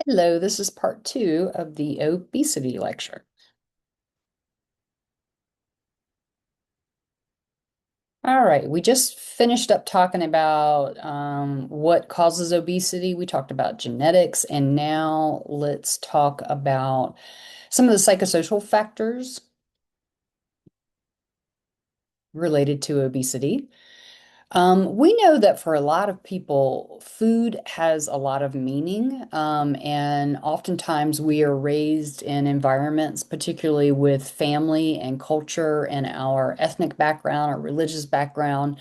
Hello, this is part two of the obesity lecture. All right, we just finished up talking about what causes obesity. We talked about genetics, and now let's talk about some of the psychosocial factors related to obesity. We know that for a lot of people, food has a lot of meaning, and oftentimes we are raised in environments, particularly with family and culture and our ethnic background or religious background,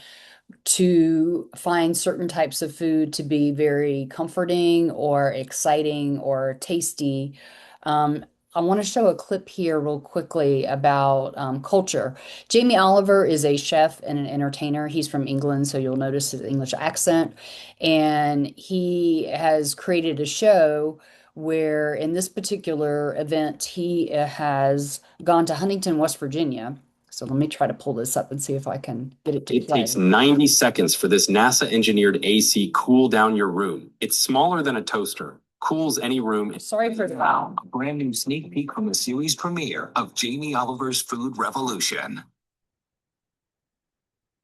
to find certain types of food to be very comforting or exciting or tasty. Um, I want to show a clip here real quickly about culture. Jamie Oliver is a chef and an entertainer. He's from England, so you'll notice his English accent. And he has created a show where, in this particular event, he has gone to Huntington, West Virginia. So let me try to pull this up and see if I can get it to It play. takes 90 seconds for this NASA engineered AC cool down your room. It's smaller than a toaster, cools any room. Sorry for the Wow, a brand new sneak peek from the series premiere of Jamie Oliver's Food Revolution.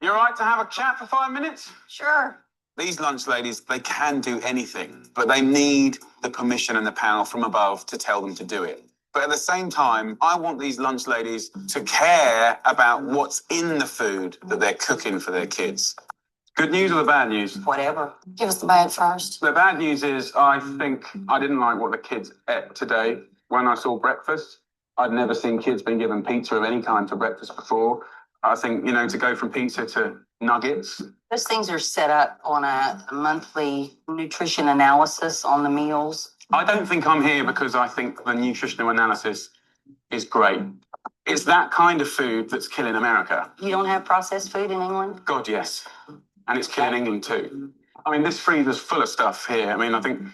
You're right to have a chat for 5 minutes? Sure. These lunch ladies, they can do anything, but they need the permission and the power from above to tell them to do it. But at the same time, I want these lunch ladies to care about what's in the food that they're cooking for their kids. Good news or the bad news? Whatever. Give us the bad first. The bad news is I think I didn't like what the kids ate today when I saw breakfast. I'd never seen kids being given pizza of any kind for breakfast before. I think, to go from pizza to nuggets. Those things are set up on a monthly nutrition analysis on the meals. I don't think I'm here because I think the nutritional analysis is great. It's that kind of food that's killing America. You don't have processed food in England? God, yes. And it's killing England too. I mean, this freezer's full of stuff here. I mean, I think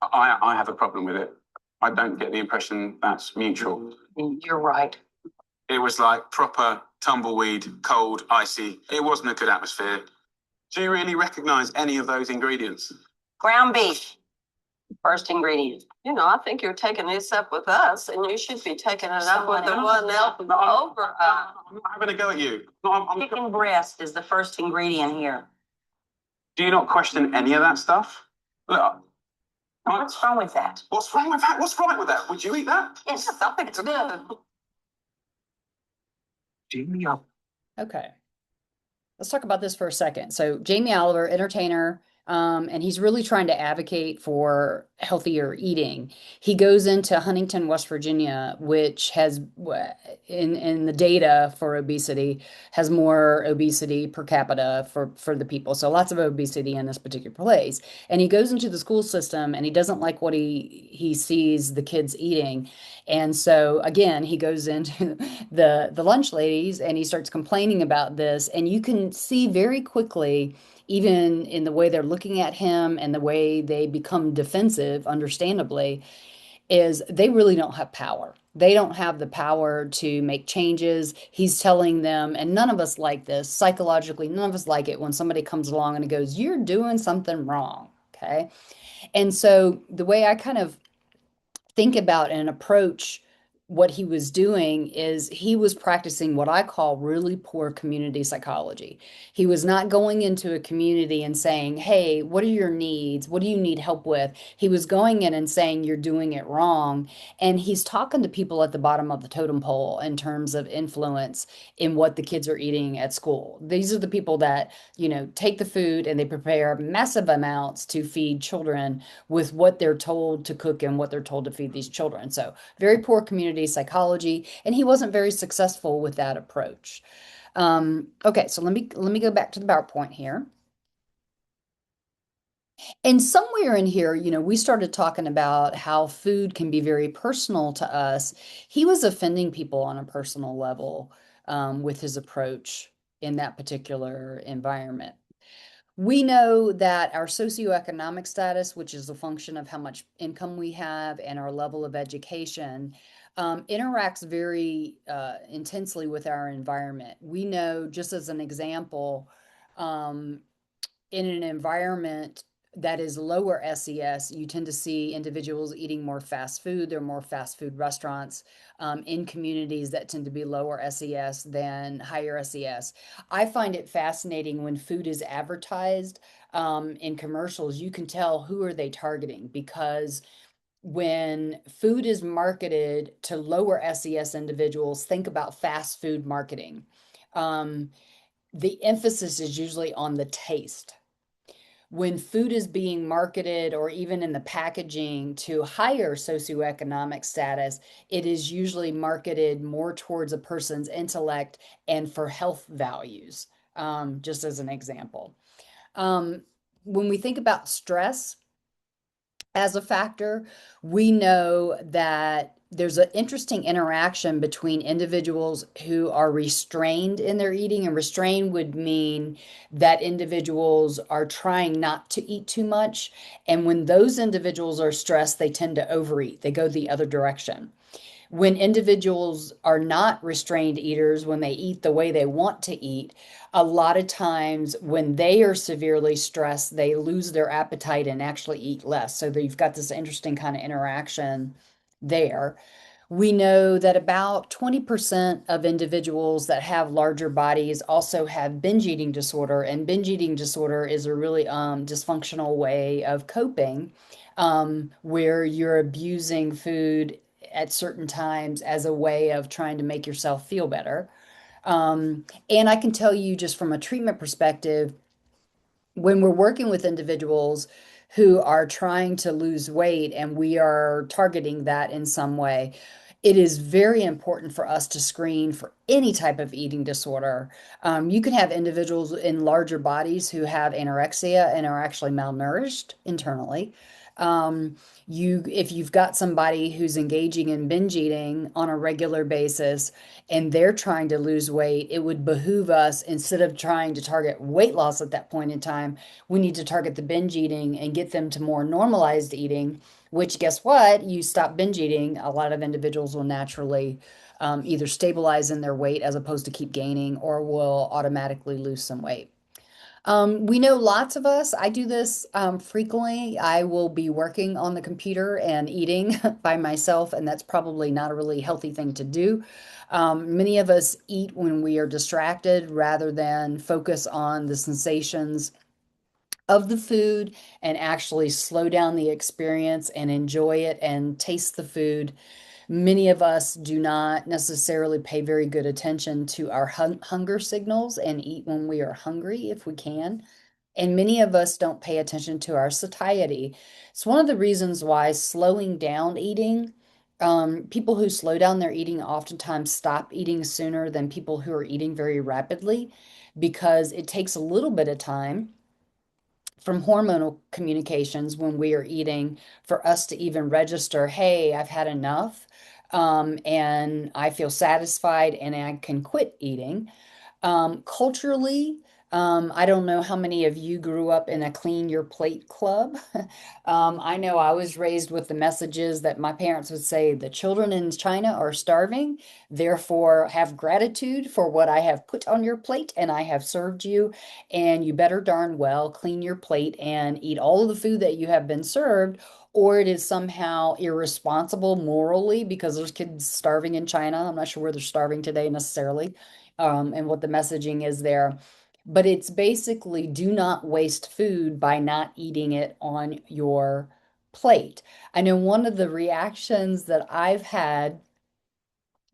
I have a problem with it. I don't get the impression that's mutual. You're right. It was like proper tumbleweed, cold, icy. It wasn't a good atmosphere. Do you really recognize any of those ingredients? Ground beef. First ingredient. I think you're taking this up with us, and you should be taking it up with the one else over. I'm not having a go at you. Chicken breast is the first ingredient here. Do you not question any of that stuff? Look, What's wrong with that? what's wrong with that? What's right with that? Would you eat that? Yes, I think it's good. Jamie Oliver. Okay. Let's talk about this for a second. So Jamie Oliver, entertainer, and he's really trying to advocate for healthier eating. He goes into Huntington, West Virginia, which has, in the data for obesity, has more obesity per capita for the people. So lots of obesity in this particular place. And he goes into the school system and he doesn't like what he sees the kids eating. And so again, he goes into the lunch ladies and he starts complaining about this. And you can see very quickly, even in the way they're looking at him and the way they become defensive, understandably, is they really don't have power. They don't have the power to make changes. He's telling them, and none of us like this psychologically, none of us like it when somebody comes along and it goes, "You're doing something wrong." Okay. And so the way I kind of think about and approach what he was doing is he was practicing what I call really poor community psychology. He was not going into a community and saying, "Hey, what are your needs? What do you need help with?" He was going in and saying, "You're doing it wrong." And he's talking to people at the bottom of the totem pole in terms of influence in what the kids are eating at school. These are the people that, take the food and they prepare massive amounts to feed children with what they're told to cook and what they're told to feed these children. So very poor community psychology, and he wasn't very successful with that approach. Okay, so let me go back to the PowerPoint here. And somewhere in here, we started talking about how food can be very personal to us. He was offending people on a personal level with his approach in that particular environment. We know that our socioeconomic status, which is a function of how much income we have and our level of education, interacts very intensely with our environment. We know, just as an example, in an environment that is lower SES, you tend to see individuals eating more fast food. There are more fast food restaurants in communities that tend to be lower SES than higher SES. I find it fascinating when food is advertised in commercials. You can tell who are they targeting, because when food is marketed to lower SES individuals, think about fast food marketing. Um, the emphasis is usually on the taste. When food is being marketed or even in the packaging to higher socioeconomic status, it is usually marketed more towards a person's intellect and for health values, just as an example. Um, when we think about stress as a factor, we know that there's an interesting interaction between individuals who are restrained in their eating, and restrained would mean that individuals are trying not to eat too much. And when those individuals are stressed, they tend to overeat, they go the other direction. When individuals are not restrained eaters, when they eat the way they want to eat, a lot of times when they are severely stressed, they lose their appetite and actually eat less. So you've got this interesting kind of interaction there. We know that about 20% of individuals that have larger bodies also have binge eating disorder, and binge eating disorder is a really dysfunctional way of coping, where you're abusing food at certain times as a way of trying to make yourself feel better. And I can tell you, just from a treatment perspective, when we're working with individuals who are trying to lose weight and we are targeting that in some way, it is very important for us to screen for any type of eating disorder. You can have individuals in larger bodies who have anorexia and are actually malnourished internally. If you've got somebody who's engaging in binge eating on a regular basis and they're trying to lose weight, it would behoove us, instead of trying to target weight loss at that point in time, we need to target the binge eating and get them to more normalized eating, which, guess what? You stop binge eating, a lot of individuals will naturally either stabilize in their weight as opposed to keep gaining, or will automatically lose some weight. We know lots of us, I do this frequently. I will be working on the computer and eating by myself, and that's probably not a really healthy thing to do. Many of us eat when we are distracted rather than focus on the sensations of the food and actually slow down the experience and enjoy it and taste the food. Many of us do not necessarily pay very good attention to our hunger signals and eat when we are hungry if we can. And many of us don't pay attention to our satiety. It's one of the reasons why slowing down eating, people who slow down their eating oftentimes stop eating sooner than people who are eating very rapidly, because it takes a little bit of time from hormonal communications when we are eating for us to even register, hey, I've had enough, and I feel satisfied and I can quit eating. Culturally, I don't know how many of you grew up in a clean your plate club. I know I was raised with the messages that my parents would say, the children in China are starving, therefore have gratitude for what I have put on your plate and I have served you, and you better darn well clean your plate and eat all of the food that you have been served, or it is somehow irresponsible morally because there's kids starving in China. I'm not sure where they're starving today necessarily, and what the messaging is there. But it's basically, do not waste food by not eating it on your plate. I know one of the reactions that I've had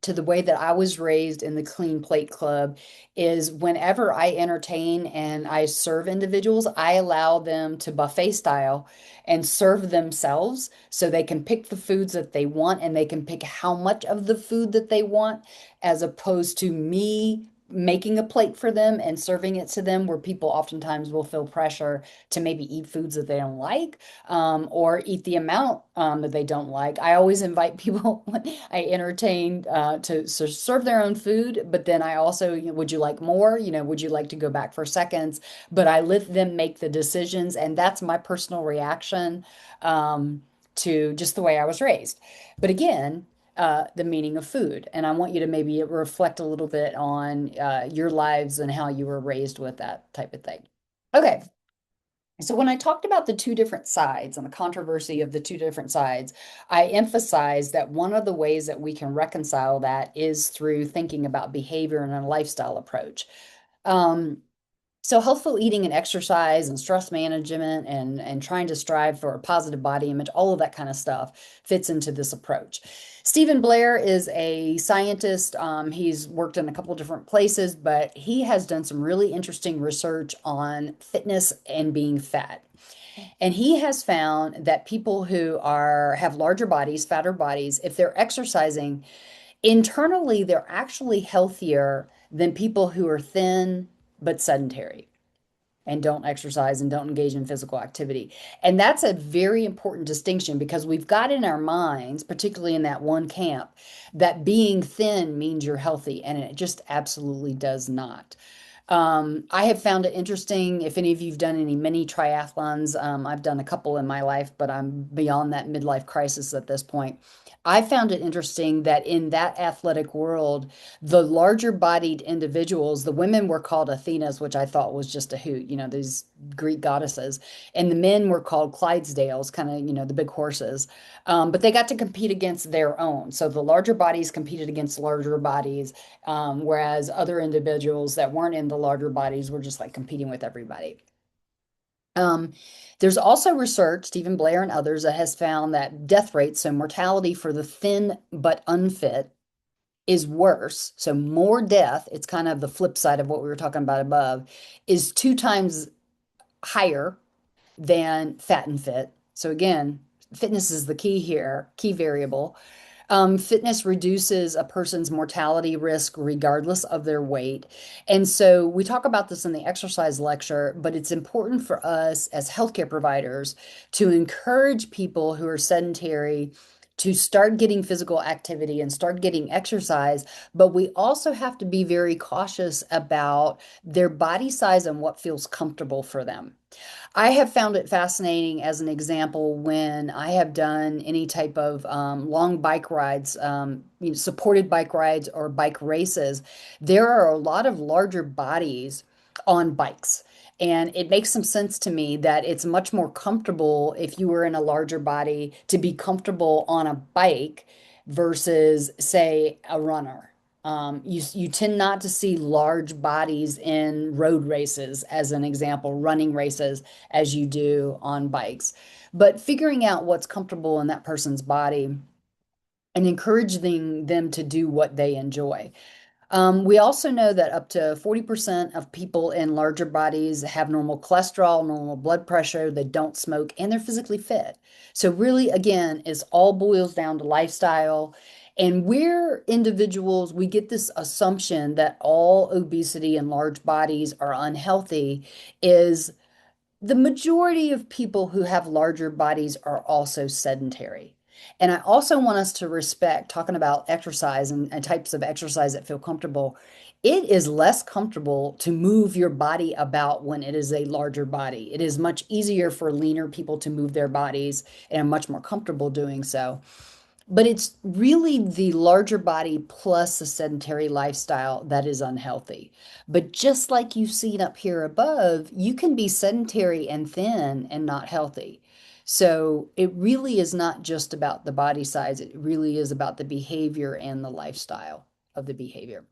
to the way that I was raised in the Clean Plate Club is, whenever I entertain and I serve individuals, I allow them to buffet style and serve themselves so they can pick the foods that they want and they can pick how much of the food that they want, as opposed to me making a plate for them and serving it to them, where people oftentimes will feel pressure to maybe eat foods that they don't like, or eat the amount that they don't like. I always invite people when I entertain to serve their own food, but then I also, would you like more? Would you like to go back for seconds? But I let them make the decisions, and that's my personal reaction to just the way I was raised. But again, the meaning of food. And I want you to maybe reflect a little bit on your lives and how you were raised with that type of thing. Okay. So when I talked about the two different sides and the controversy of the two different sides, I emphasized that one of the ways that we can reconcile that is through thinking about behavior and a lifestyle approach. Um, so healthful eating and exercise and stress management and trying to strive for a positive body image, all of that kind of stuff fits into this approach. Stephen Blair is a scientist. He's worked in a couple different places, but he has done some really interesting research on fitness and being fat. And he has found that people who are have larger bodies, fatter bodies, if they're exercising internally, they're actually healthier than people who are thin but sedentary and don't exercise and don't engage in physical activity. And that's a very important distinction because we've got in our minds, particularly in that one camp, that being thin means you're healthy, and it just absolutely does not. I have found it interesting. If any of you've done any mini triathlons, I've done a couple in my life, but I'm beyond that midlife crisis at this point. I found it interesting that in that athletic world, the larger bodied individuals, the women were called Athenas, which I thought was just a hoot, these Greek goddesses, and the men were called Clydesdales, kind of, the big horses. But they got to compete against their own. So the larger bodies competed against larger bodies, whereas other individuals that weren't in the larger bodies were just like competing with everybody. Um, there's also research, Stephen Blair and others, that has found that death rates, so mortality for the thin but unfit, is worse. So more death, it's kind of the flip side of what we were talking about above, is 2 times higher than fat and fit. So again, fitness is the key here, key variable. Fitness reduces a person's mortality risk regardless of their weight. And so we talk about this in the exercise lecture, but it's important for us as healthcare providers to encourage people who are sedentary to start getting physical activity and start getting exercise. But we also have to be very cautious about their body size and what feels comfortable for them. I have found it fascinating as an example when I have done any type of long bike rides, supported bike rides or bike races. There are a lot of larger bodies on bikes. And it makes some sense to me that it's much more comfortable if you were in a larger body to be comfortable on a bike versus, say, a runner. You tend not to see large bodies in road races, as an example, running races, as you do on bikes. But figuring out what's comfortable in that person's body and encouraging them to do what they enjoy. We also know that up to 40% of people in larger bodies have normal cholesterol, normal blood pressure, they don't smoke, and they're physically fit. So, really, again, it all boils down to lifestyle. And we're individuals, we get this assumption that all obesity and large bodies are unhealthy, is the majority of people who have larger bodies are also sedentary. And I also want us to respect, talking about exercise and types of exercise that feel comfortable, it is less comfortable to move your body about when it is a larger body. It is much easier for leaner people to move their bodies and are much more comfortable doing so. But it's really the larger body plus a sedentary lifestyle that is unhealthy. But just like you've seen up here above, you can be sedentary and thin and not healthy. So it really is not just about the body size, it really is about the behavior and the lifestyle of the behavior.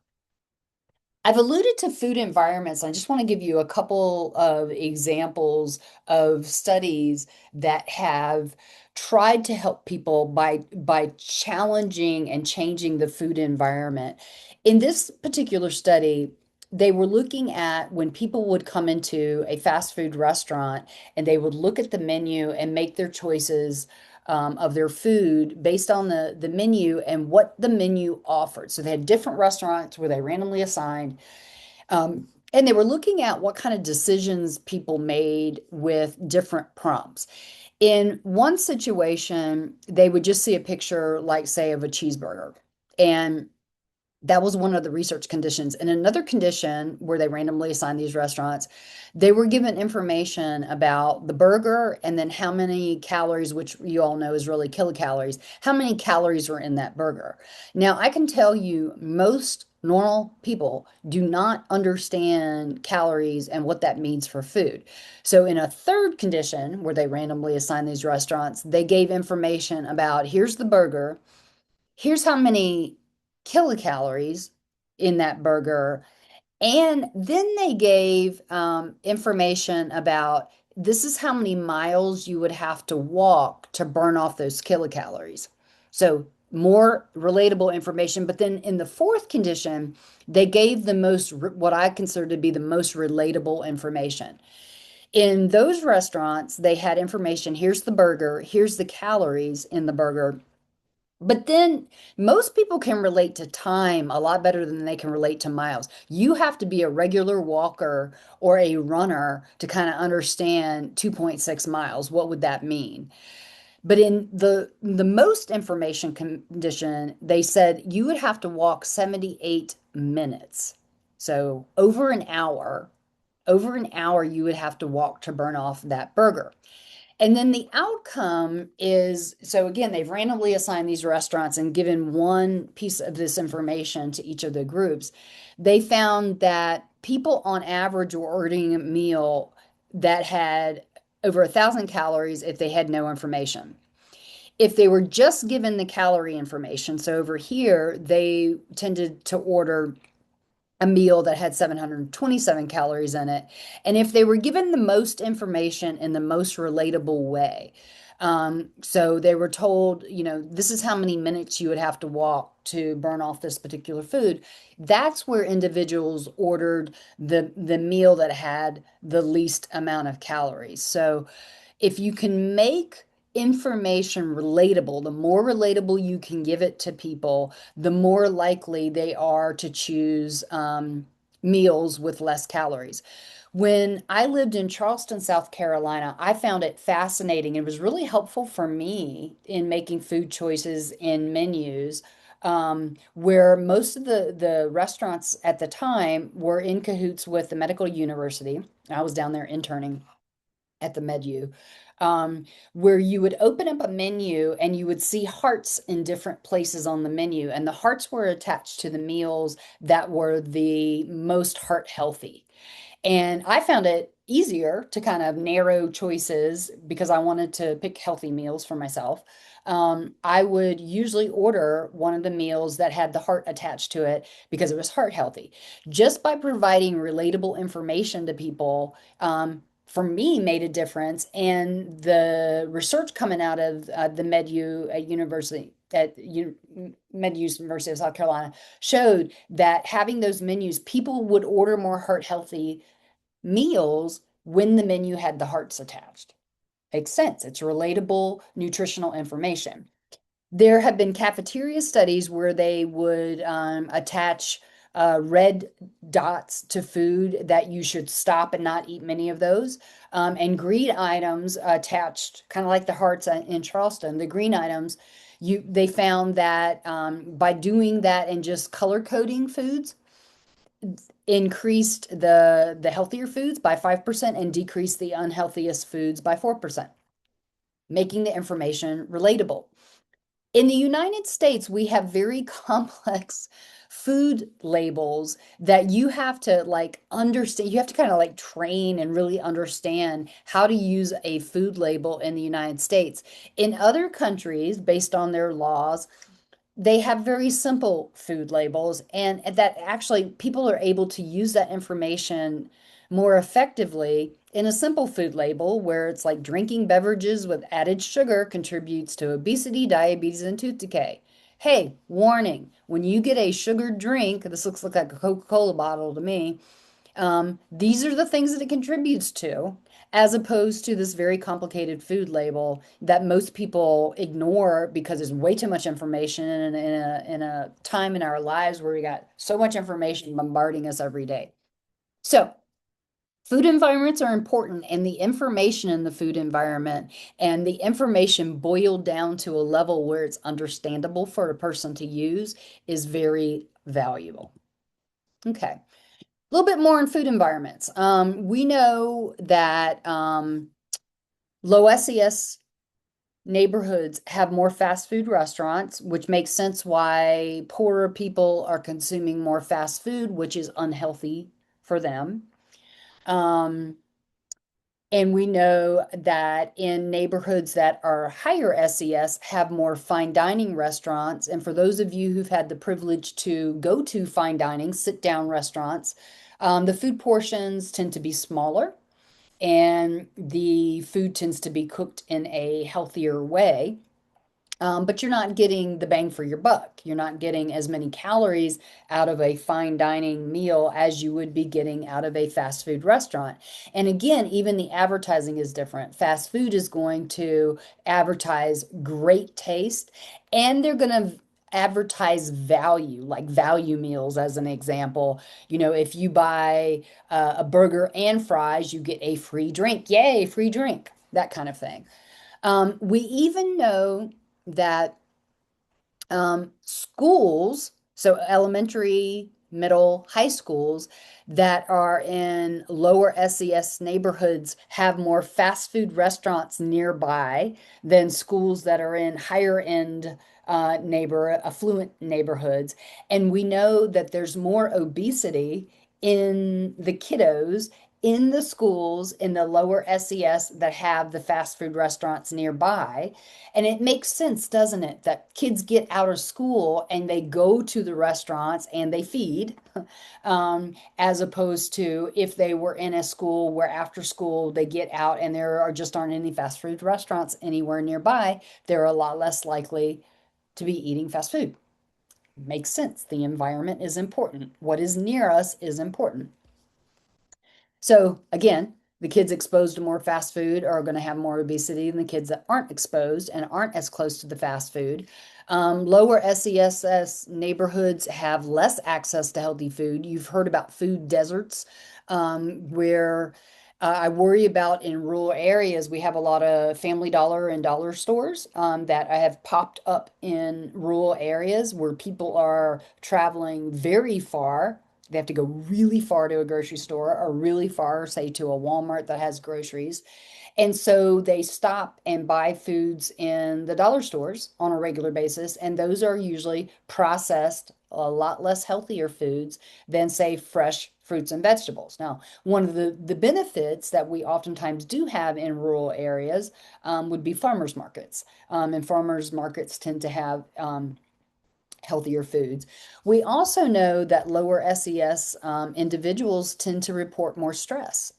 I've alluded to food environments. I just want to give you a couple of examples of studies that have tried to help people by challenging and changing the food environment. In this particular study, they were looking at when people would come into a fast food restaurant and they would look at the menu and make their choices of their food based on the menu and what the menu offered. So they had different restaurants where they randomly assigned, and they were looking at what kind of decisions people made with different prompts. In one situation, they would just see a picture, like, say, of a cheeseburger. And that was one of the research conditions. In another condition where they randomly assigned these restaurants, they were given information about the burger and then how many calories, which you all know is really kilocalories, how many calories were in that burger. Now, I can tell you most normal people do not understand calories and what that means for food. So, in a third condition where they randomly assign these restaurants, they gave information about here's the burger, here's how many kilocalories in that burger, and then they gave information about this is how many miles you would have to walk to burn off those kilocalories. So more relatable information. But then in the fourth condition, they gave the most, what I consider to be the most relatable information. In those restaurants, they had information, here's the burger, here's the calories in the burger, but then most people can relate to time a lot better than they can relate to miles. You have to be a regular walker or a runner to kind of understand 2.6 miles. What would that mean? But in the most information condition, they said you would have to walk 78 minutes. So over an hour you would have to walk to burn off that burger. And then the outcome is, so again, they've randomly assigned these restaurants and given one piece of this information to each of the groups. They found that people on average were ordering a meal that had over 1,000 calories if they had no information. If they were just given the calorie information, so over here, they tended to order a meal that had 727 calories in it. And if they were given the most information in the most relatable way, so they were told, this is how many minutes you would have to walk to burn off this particular food. That's where individuals ordered the meal that had the least amount of calories. So if you can make information relatable, the more relatable you can give it to people, the more likely they are to choose meals with less calories. When I lived in Charleston, South Carolina, I found it fascinating. It was really helpful for me in making food choices in menus, where most of the restaurants at the time were in cahoots with the medical university. I was down there interning at the menu, where you would open up a menu and you would see hearts in different places on the menu, and the hearts were attached to the meals that were the most heart healthy. And I found it easier to kind of narrow choices because I wanted to pick healthy meals for myself. I would usually order one of the meals that had the heart attached to it because it was heart healthy. Just by providing relatable information to people, for me, made a difference. And the research coming out of the MedU at University at MedU's University of South Carolina showed that having those menus, people would order more heart healthy meals when the menu had the hearts attached. Makes sense. It's relatable nutritional information. There have been cafeteria studies where they would attach red dots to food that you should stop and not eat many of those. And green items attached, kind of like the hearts in Charleston, the green items, they found that by doing that and just color coding foods, increased the healthier foods by 5% and decreased the unhealthiest foods by 4%, making the information relatable. In the United States, we have very complex food labels that you have to like understand. You have to kind of like train and really understand how to use a food label in the United States. In other countries, based on their laws, they have very simple food labels, and that actually people are able to use that information more effectively in a simple food label where it's like drinking beverages with added sugar contributes to obesity, diabetes, and tooth decay. Hey, warning, when you get a sugared drink, this looks like a Coca-Cola bottle to me, these are the things that it contributes to, as opposed to this very complicated food label that most people ignore because there's way too much information in a time in our lives where we got so much information bombarding us every day. So, food environments are important, and the information in the food environment and the information boiled down to a level where it's understandable for a person to use is very valuable. Okay. A little bit more on food environments. We know that low SES neighborhoods have more fast food restaurants, which makes sense why poorer people are consuming more fast food, which is unhealthy for them. Um, and we know that in neighborhoods that are higher SES have more fine dining restaurants. And for those of you who've had the privilege to go to fine dining, sit down restaurants, the food portions tend to be smaller and the food tends to be cooked in a healthier way. But you're not getting the bang for your buck. You're not getting as many calories out of a fine dining meal as you would be getting out of a fast food restaurant. And again, even the advertising is different. Fast food is going to advertise great taste, and they're going to advertise value, like value meals as an example. If you buy a burger and fries, you get a free drink. Yay, free drink, that kind of thing. We even know that schools, so elementary, middle, high schools that are in lower SES neighborhoods have more fast food restaurants nearby than schools that are in higher end affluent neighborhoods. And we know that there's more obesity in the kiddos in the schools in the lower SES that have the fast food restaurants nearby. And it makes sense, doesn't it, that kids get out of school and they go to the restaurants and they feed, as opposed to if they were in a school where after school they get out and there are just aren't any fast food restaurants anywhere nearby, they're a lot less likely to be eating fast food. Makes sense. The environment is important. What is near us is important. So again, the kids exposed to more fast food are going to have more obesity than the kids that aren't exposed and aren't as close to the fast food. Lower SESS neighborhoods have less access to healthy food. You've heard about food deserts, where I worry about in rural areas. We have a lot of Family Dollar and dollar stores that I have popped up in rural areas where people are traveling very far. They have to go really far to a grocery store or really far, say, to a Walmart that has groceries. And so they stop and buy foods in the dollar stores on a regular basis. And those are usually processed, a lot less healthier foods than, say, fresh fruits and vegetables. Now, one of the benefits that we oftentimes do have in rural areas would be farmers markets. And farmers markets tend to have healthier foods. We also know that lower SES individuals tend to report more stress.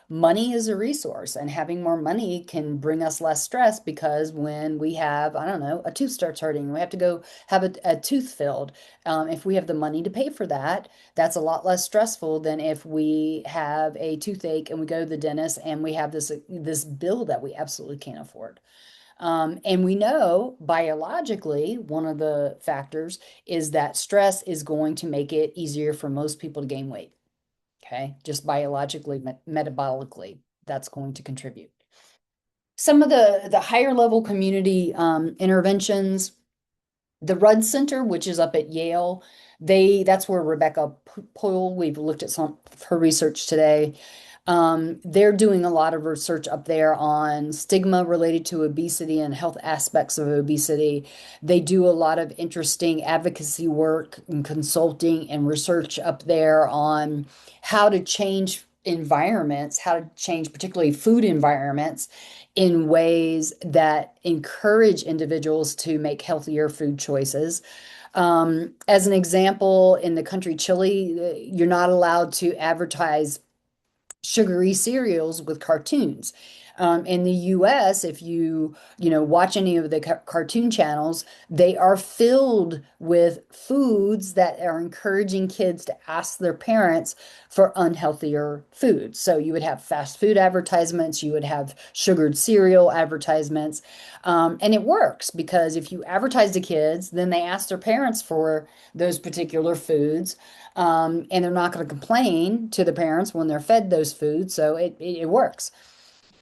Money is a resource, and having more money can bring us less stress because when we have, I don't know, a tooth starts hurting, we have to go have a tooth filled. If we have the money to pay for that, that's a lot less stressful than if we have a toothache and we go to the dentist and we have this bill that we absolutely can't afford. And we know biologically, one of the factors is that stress is going to make it easier for most people to gain weight. Okay, just biologically, metabolically, that's going to contribute. Some of the higher level community interventions, the Rudd Center, which is up at Yale, that's where Rebecca Poyle, we've looked at some of her research today. They're doing a lot of research up there on stigma related to obesity and health aspects of obesity. They do a lot of interesting advocacy work and consulting and research up there on how to change environments, how to change particularly food environments in ways that encourage individuals to make healthier food choices. As an example, in the country Chile, you're not allowed to advertise sugary cereals with cartoons. In the US, if watch any of the cartoon channels, they are filled with foods that are encouraging kids to ask their parents for unhealthier foods. So you would have fast food advertisements, you would have sugared cereal advertisements. And it works because if you advertise to kids, then they ask their parents for those particular foods. And they're not going to complain to the parents when they're fed those foods. So it works.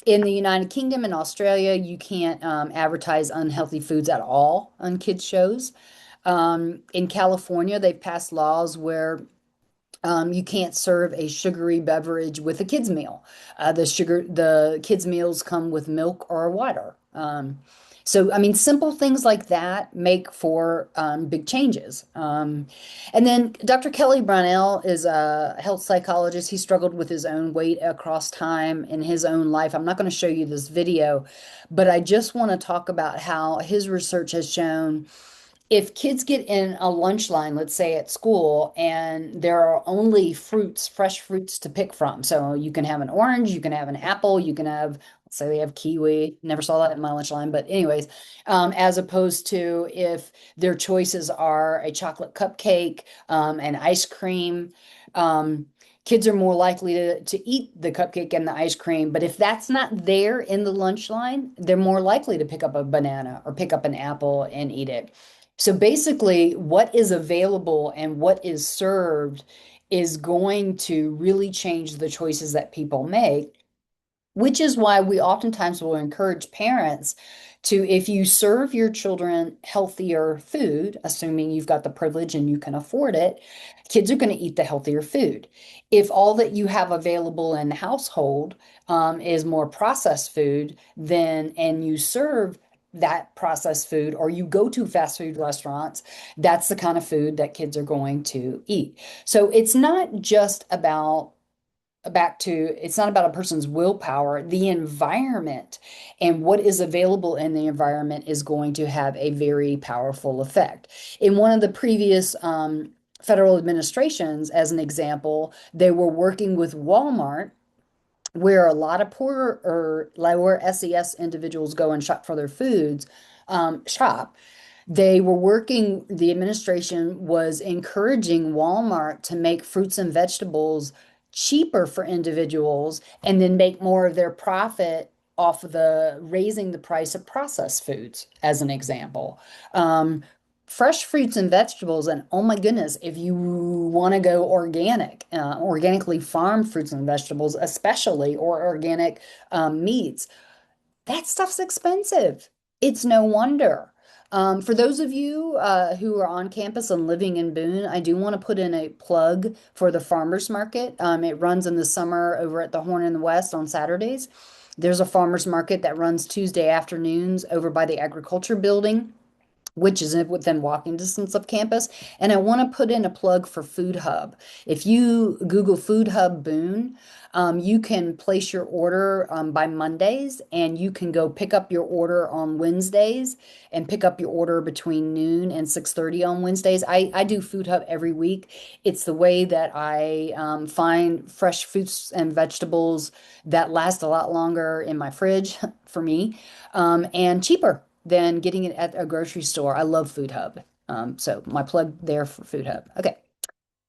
In the United Kingdom and Australia, you can't advertise unhealthy foods at all on kids' shows. In California, they've passed laws where you can't serve a sugary beverage with a kids' meal. The kids' meals come with milk or water. So, I mean, simple things like that make for big changes. And then Dr. Kelly Brownell is a health psychologist. He struggled with his own weight across time in his own life. I'm not going to show you this video, but I just want to talk about how his research has shown if kids get in a lunch line, let's say at school, and there are only fruits, fresh fruits to pick from. So you can have an orange, you can have an apple, you can have, let's say they have kiwi. Never saw that in my lunch line, but anyways, as opposed to if their choices are a chocolate cupcake, and ice cream, um, kids are more likely to eat the cupcake and the ice cream. But if that's not there in the lunch line, they're more likely to pick up a banana or pick up an apple and eat it. So basically, what is available and what is served is going to really change the choices that people make, which is why we oftentimes will encourage parents to, if you serve your children healthier food, assuming you've got the privilege and you can afford it, kids are going to eat the healthier food. If all that you have available in the household is more processed food, then and you serve that processed food or you go to fast food restaurants, that's the kind of food that kids are going to eat. So it's not just about back to it's not about a person's willpower. The environment and what is available in the environment is going to have a very powerful effect. In one of the previous federal administrations, as an example, they were working with Walmart, where a lot of poor or lower SES individuals go and shop for their foods, shop. They were working, the administration was encouraging Walmart to make fruits and vegetables cheaper for individuals and then make more of their profit off of the raising the price of processed foods, as an example. Fresh fruits and vegetables, and oh my goodness, if you want to go organic, organically farmed fruits and vegetables, especially, or organic meats, that stuff's expensive. It's no wonder. For those of you who are on campus and living in Boone, I do want to put in a plug for the farmers market. It runs in the summer over at the Horn in the West on Saturdays. There's a farmers market that runs Tuesday afternoons over by the agriculture building, which is within walking distance of campus. And I want to put in a plug for Food Hub. If you Google Food Hub Boone, you can place your order by Mondays, and you can go pick up your order on Wednesdays and pick up your order between noon and 6:30 on Wednesdays. I do Food Hub every week. It's the way that I find fresh fruits and vegetables that last a lot longer in my fridge for me, and cheaper than getting it at a grocery store. I love Food Hub. So my plug there for Food Hub. Okay,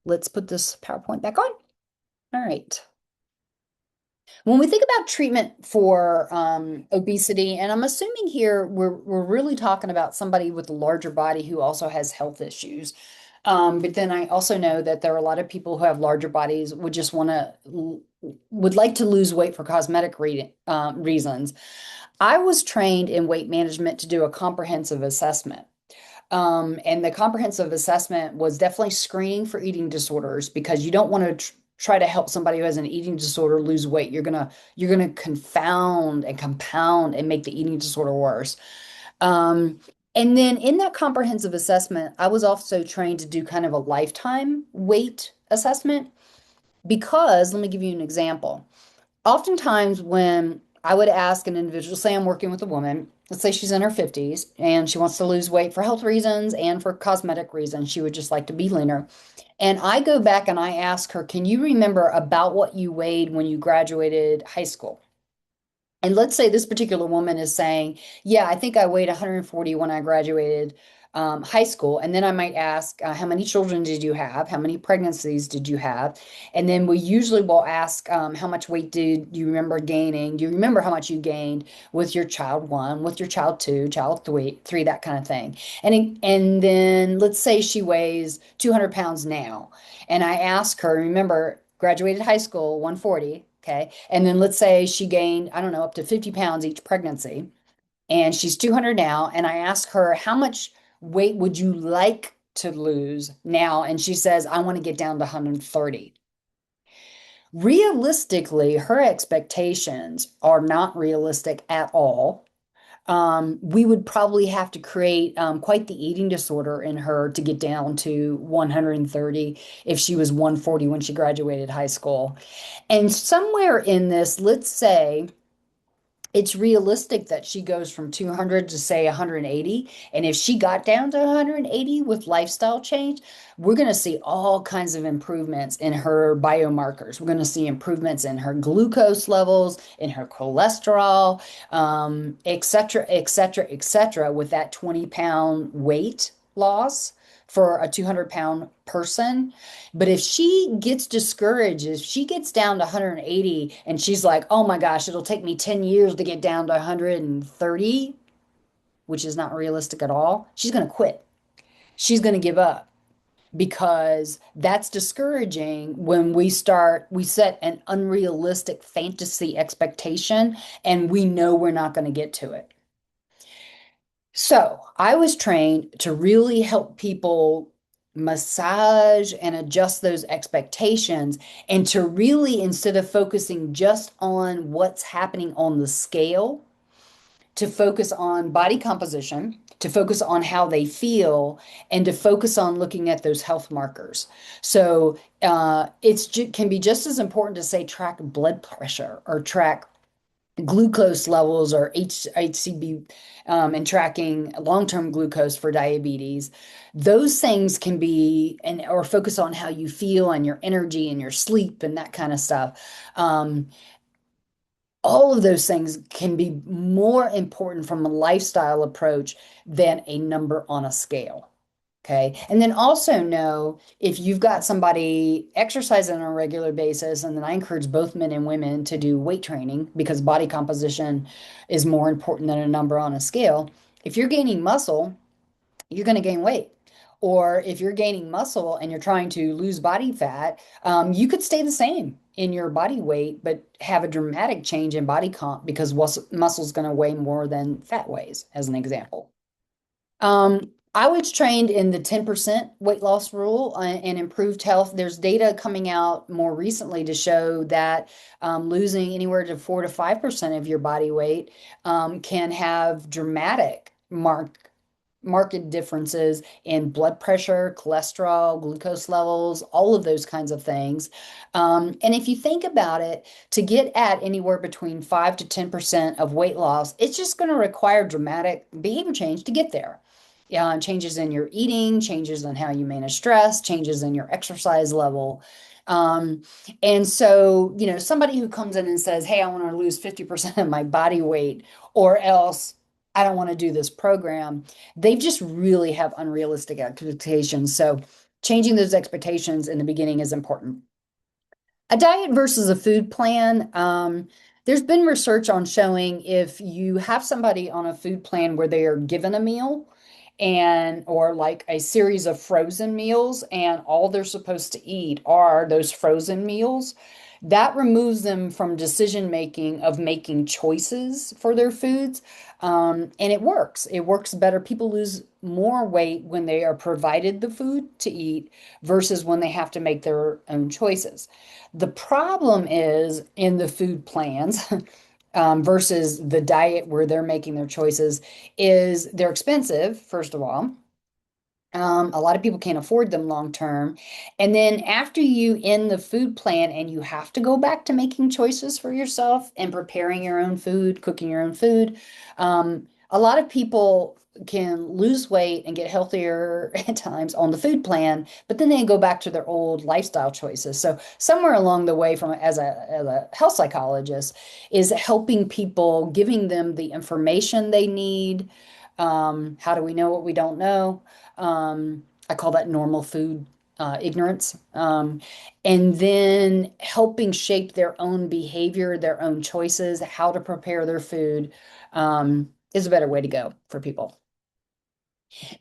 let's put this PowerPoint back on. All right. When we think about treatment for obesity, and I'm assuming here we're really talking about somebody with a larger body who also has health issues. But then I also know that there are a lot of people who have larger bodies would like to lose weight for cosmetic reasons. I was trained in weight management to do a comprehensive assessment. And the comprehensive assessment was definitely screening for eating disorders, because you don't want to try to help somebody who has an eating disorder lose weight. You're gonna confound and compound and make the eating disorder worse. Um, and then in that comprehensive assessment, I was also trained to do kind of a lifetime weight assessment, because let me give you an example. Oftentimes, when I would ask an individual, say I'm working with a woman, let's say she's in her 50s and she wants to lose weight for health reasons and for cosmetic reasons, she would just like to be leaner. And I go back and I ask her, can you remember about what you weighed when you graduated high school? And let's say this particular woman is saying, yeah, I think I weighed 140 when I graduated high school. And then I might ask, how many children did you have? How many pregnancies did you have? And then we usually will ask, how much weight did you remember gaining? Do you remember how much you gained with your child one, with your child two, child three, that kind of thing. And then let's say she weighs 200 pounds now. And I ask her, remember, graduated high school, 140. Okay. And then let's say she gained, I don't know, up to 50 pounds each pregnancy, and she's 200 now. And I ask her, how much weight would you like to lose now? And she says, I want to get down to 130. Realistically, her expectations are not realistic at all. we would probably have to create quite the eating disorder in her to get down to 130 if she was 140 when she graduated high school. And somewhere in this, let's say it's realistic that she goes from 200 to say 180. And if she got down to 180 with lifestyle change, we're going to see all kinds of improvements in her biomarkers. We're going to see improvements in her glucose levels, in her cholesterol, et cetera, et cetera, et cetera, with that 20-pound weight loss for a 200-pound person. But if she gets discouraged, if she gets down to 180 and she's like, oh my gosh, it'll take me 10 years to get down to 130, which is not realistic at all, she's going to quit. She's going to give up because that's discouraging when we set an unrealistic fantasy expectation and we know we're not going to get to it. So I was trained to really help people massage and adjust those expectations and to really, instead of focusing just on what's happening on the scale, to focus on body composition, to focus on how they feel, and to focus on looking at those health markers. So can be just as important to say track blood pressure or track glucose levels or HCB and tracking long-term glucose for diabetes. Those things can be or focus on how you feel and your energy and your sleep and that kind of stuff. All of those things can be more important from a lifestyle approach than a number on a scale. Okay. And then also know if you've got somebody exercising on a regular basis, and then I encourage both men and women to do weight training because body composition is more important than a number on a scale. If you're gaining muscle, you're going to gain weight. Or if you're gaining muscle and you're trying to lose body fat, you could stay the same in your body weight, but have a dramatic change in body comp because muscle is going to weigh more than fat weighs, as an example. I was trained in the 10% weight loss rule and improved health. There's data coming out more recently to show that losing anywhere to 4 to 5% of your body weight can have dramatic marked differences in blood pressure, cholesterol, glucose levels, all of those kinds of things. And if you think about it, to get at anywhere between 5 to 10% of weight loss, it's just going to require dramatic behavior change to get there. Changes in your eating, changes in how you manage stress, changes in your exercise level. And so, somebody who comes in and says, hey, I want to lose 50% of my body weight, or else I don't want to do this program, they just really have unrealistic expectations. So changing those expectations in the beginning is important. A diet versus a food plan. There's been research on showing if you have somebody on a food plan where they are given a meal or like a series of frozen meals and all they're supposed to eat are those frozen meals, that removes them from decision making of making choices for their foods. And it works. It works better. People lose more weight when they are provided the food to eat versus when they have to make their own choices. The problem is in the food plans versus the diet where they're making their choices is they're expensive, first of all. A lot of people can't afford them long term. And then after you end the food plan and you have to go back to making choices for yourself and preparing your own food, cooking your own food, a lot of people can lose weight and get healthier at times on the food plan, but then they go back to their old lifestyle choices. So somewhere along the way, as a health psychologist, is helping people, giving them the information they need. How do we know what we don't know? I call that normal food ignorance. And then helping shape their own behavior, their own choices, how to prepare their food is a better way to go for people.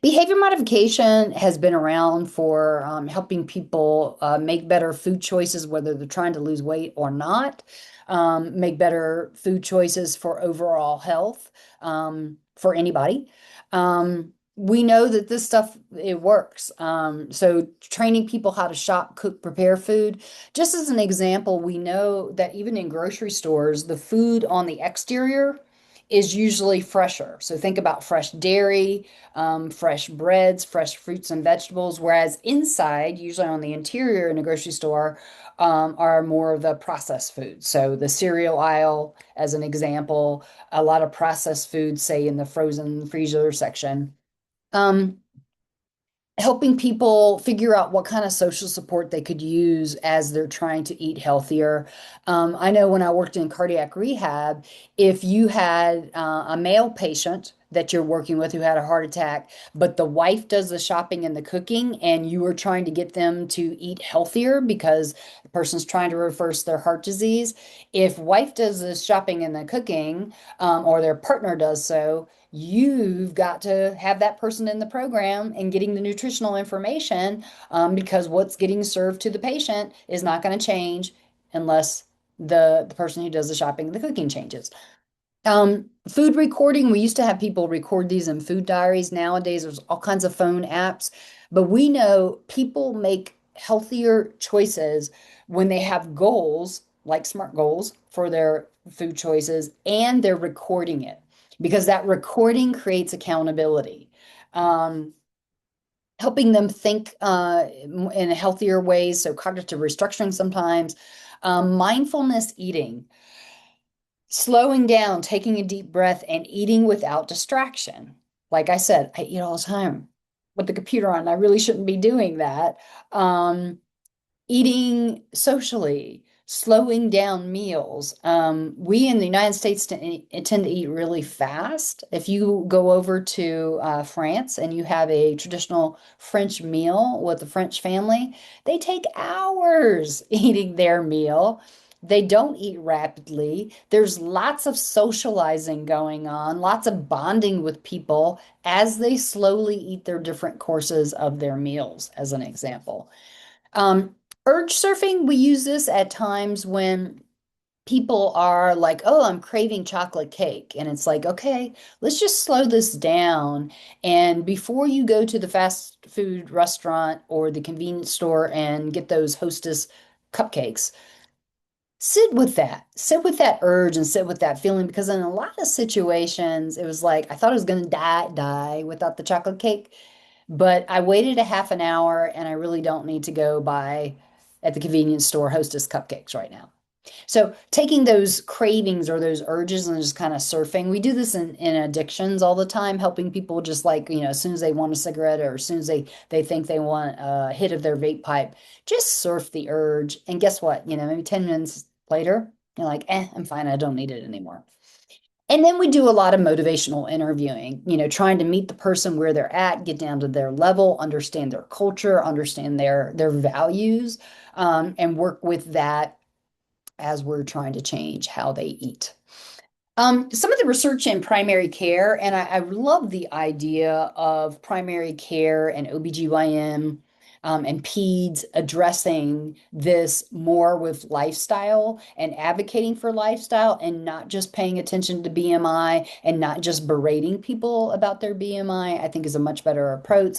Behavior modification has been around for helping people make better food choices, whether they're trying to lose weight or not, make better food choices for overall health for anybody. We know that this stuff, it works. So training people how to shop, cook, prepare food. Just as an example, we know that even in grocery stores, the food on the exterior is usually fresher. So think about fresh dairy, fresh breads, fresh fruits and vegetables, whereas inside, usually on the interior in a grocery store, are more of the processed foods. So the cereal aisle, as an example, a lot of processed foods, say in the frozen freezer section. Um, Helping people figure out what kind of social support they could use as they're trying to eat healthier. I know when I worked in cardiac rehab, if you had a male patient that you're working with who had a heart attack, but the wife does the shopping and the cooking, and you are trying to get them to eat healthier because the person's trying to reverse their heart disease. If wife does the shopping and the cooking, or their partner does so, you've got to have that person in the program and getting the nutritional information, because what's getting served to the patient is not going to change unless the person who does the shopping and the cooking changes. Food recording, we used to have people record these in food diaries. Nowadays, there's all kinds of phone apps, but we know people make healthier choices when they have goals, like SMART goals for their food choices, and they're recording it because that recording creates accountability. Um, Helping them think in healthier ways, so cognitive restructuring sometimes, mindfulness eating, slowing down, taking a deep breath, and eating without distraction. Like I said, I eat all the time with the computer on. I really shouldn't be doing that. Eating socially, slowing down meals. We in the United States tend to eat really fast. If you go over to France and you have a traditional French meal with a French family, they take hours eating their meal. They don't eat rapidly. There's lots of socializing going on, lots of bonding with people as they slowly eat their different courses of their meals, as an example. Um, Urge surfing, we use this at times when people are like, oh, I'm craving chocolate cake. And it's like, okay, let's just slow this down. And before you go to the fast food restaurant or the convenience store and get those Hostess cupcakes, sit with that urge and sit with that feeling, because in a lot of situations, it was like, I thought I was going to die without the chocolate cake. But I waited a half an hour and I really don't need to go buy at the convenience store Hostess cupcakes right now. So taking those cravings or those urges and just kind of surfing. We do this in addictions all the time, helping people just like, as soon as they want a cigarette or as soon as they think they want a hit of their vape pipe, just surf the urge. And guess what? Maybe 10 minutes later, you're like, I'm fine. I don't need it anymore. And then we do a lot of motivational interviewing, trying to meet the person where they're at, get down to their level, understand their culture, understand their values, and work with that as we're trying to change how they eat. Some of the research in primary care, and I love the idea of primary care and OBGYN, and peds addressing this more with lifestyle and advocating for lifestyle and not just paying attention to BMI and not just berating people about their BMI, I think is a much better approach.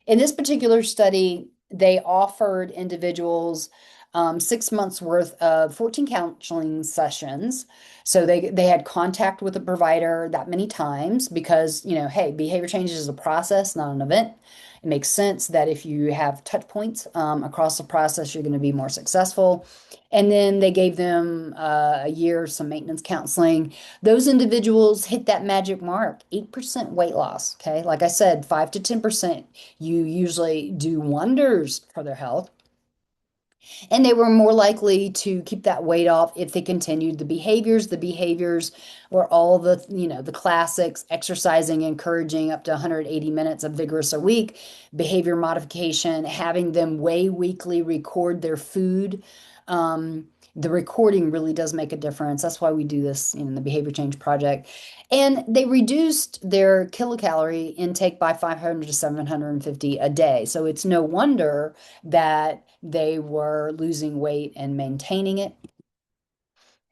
In this particular study, they offered individuals 6 months worth of 14 counseling sessions. So they had contact with a provider that many times because, hey, behavior change is a process, not an event. It makes sense that if you have touch points across the process, you're going to be more successful. And then they gave them a year of some maintenance counseling. Those individuals hit that magic mark, 8% weight loss. Okay. Like I said, 5 to 10%, you usually do wonders for their health. And they were more likely to keep that weight off if they continued the behaviors. The behaviors were all the classics: exercising, encouraging up to 180 minutes of vigorous a week, behavior modification, having them weigh weekly, record their food. The recording really does make a difference. That's why we do this in the Behavior Change Project. And they reduced their kilocalorie intake by 500 to 750 a day. So it's no wonder that they were losing weight and maintaining it.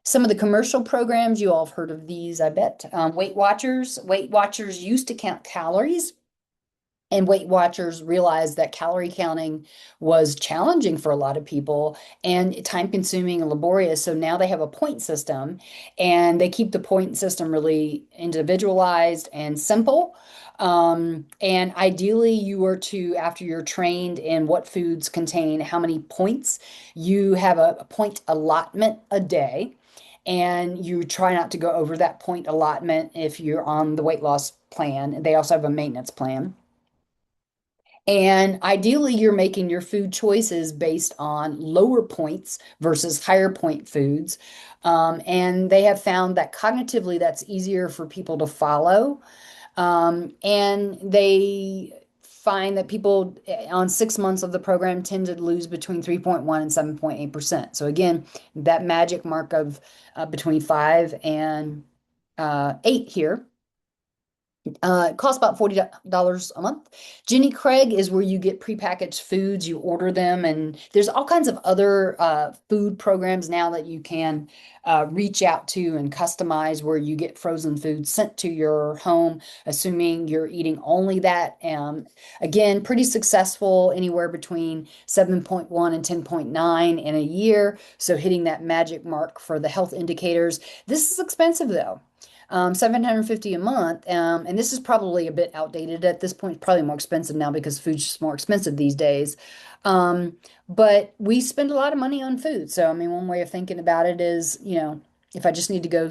Some of the commercial programs, you all have heard of these, I bet. Weight Watchers. Weight Watchers used to count calories. And Weight Watchers realized that calorie counting was challenging for a lot of people and time consuming and laborious. So now they have a point system and they keep the point system really individualized and simple. And ideally, you are to, after you're trained in what foods contain how many points, you have a point allotment a day. And you try not to go over that point allotment if you're on the weight loss plan. They also have a maintenance plan. And ideally, you're making your food choices based on lower points versus higher point foods. And they have found that cognitively, that's easier for people to follow. And they find that people on 6 months of the program tend to lose between 3.1 and 7.8%. So again, that magic mark of between 5 and 8 here. It costs about $40 a month. Jenny Craig is where you get prepackaged foods. You order them, and there's all kinds of other food programs now that you can reach out to and customize where you get frozen foods sent to your home, assuming you're eating only that. Again, pretty successful, anywhere between 7.1 and 10.9 in a year. So hitting that magic mark for the health indicators. This is expensive though. 750 a month. And this is probably a bit outdated at this point, probably more expensive now because food's just more expensive these days. But we spend a lot of money on food. So, I mean, one way of thinking about it is, if I just need to go,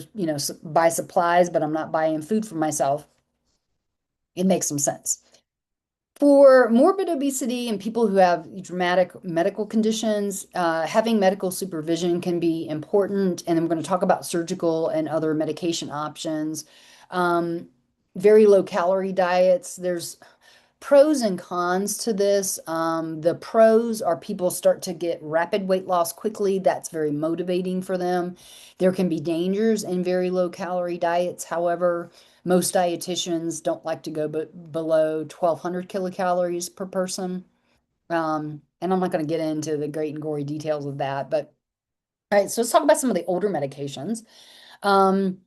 buy supplies, but I'm not buying food for myself, it makes some sense. For morbid obesity and people who have dramatic medical conditions, having medical supervision can be important. And I'm going to talk about surgical and other medication options. Um, Very low calorie diets. There's pros and cons to this. The pros are people start to get rapid weight loss quickly. That's very motivating for them. There can be dangers in very low calorie diets. However, most dietitians don't like to go below 1,200 kilocalories per person. And I'm not going to get into the great and gory details of that. But all right, so let's talk about some of the older medications. Um,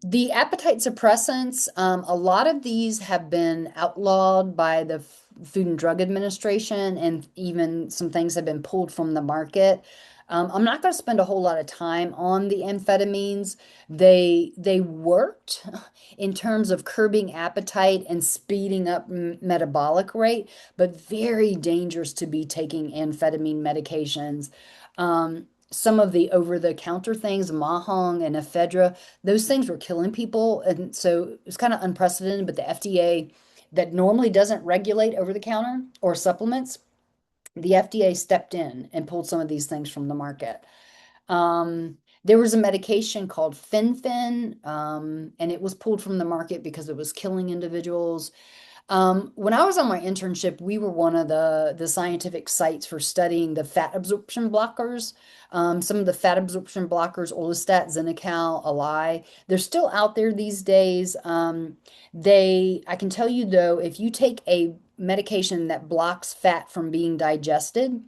the appetite suppressants, a lot of these have been outlawed by the Food and Drug Administration, and even some things have been pulled from the market. I'm not going to spend a whole lot of time on the amphetamines. They worked in terms of curbing appetite and speeding up metabolic rate, but very dangerous to be taking amphetamine medications. Some of the over-the-counter things, Mahong and ephedra, those things were killing people. And so it was kind of unprecedented, but the FDA that normally doesn't regulate over-the-counter or supplements, the FDA stepped in and pulled some of these things from the market. There was a medication called Fen-Phen, and it was pulled from the market because it was killing individuals. When I was on my internship, we were one of the scientific sites for studying the fat absorption blockers. Some of the fat absorption blockers, Orlistat, Xenical, Ally, they're still out there these days. I can tell you though, if you take a medication that blocks fat from being digested,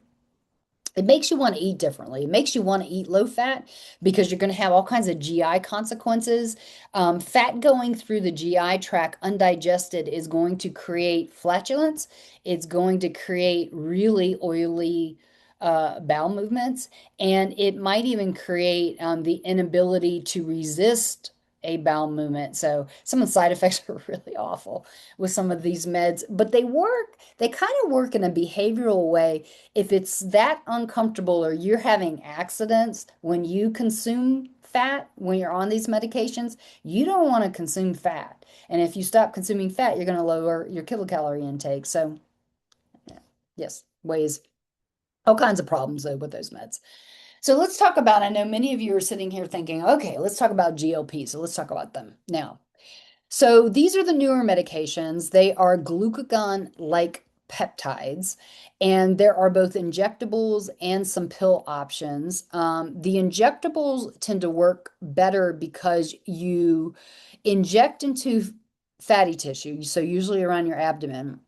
it makes you want to eat differently. It makes you want to eat low fat because you're going to have all kinds of GI consequences. Fat going through the GI tract undigested is going to create flatulence. It's going to create really oily bowel movements, and it might even create the inability to resist a bowel movement. So some of the side effects are really awful with some of these meds, but they work. They kind of work in a behavioral way. If it's that uncomfortable or you're having accidents when you consume fat, when you're on these medications, you don't want to consume fat. And if you stop consuming fat, you're going to lower your kilocalorie intake. So, yeah, yes, ways all kinds of problems though with those meds. So let's talk about, I know many of you are sitting here thinking, okay, let's talk about GLP. So let's talk about them now. So these are the newer medications. They are glucagon-like peptides, and there are both injectables and some pill options. The injectables tend to work better because you inject into fatty tissue, so usually around your abdomen,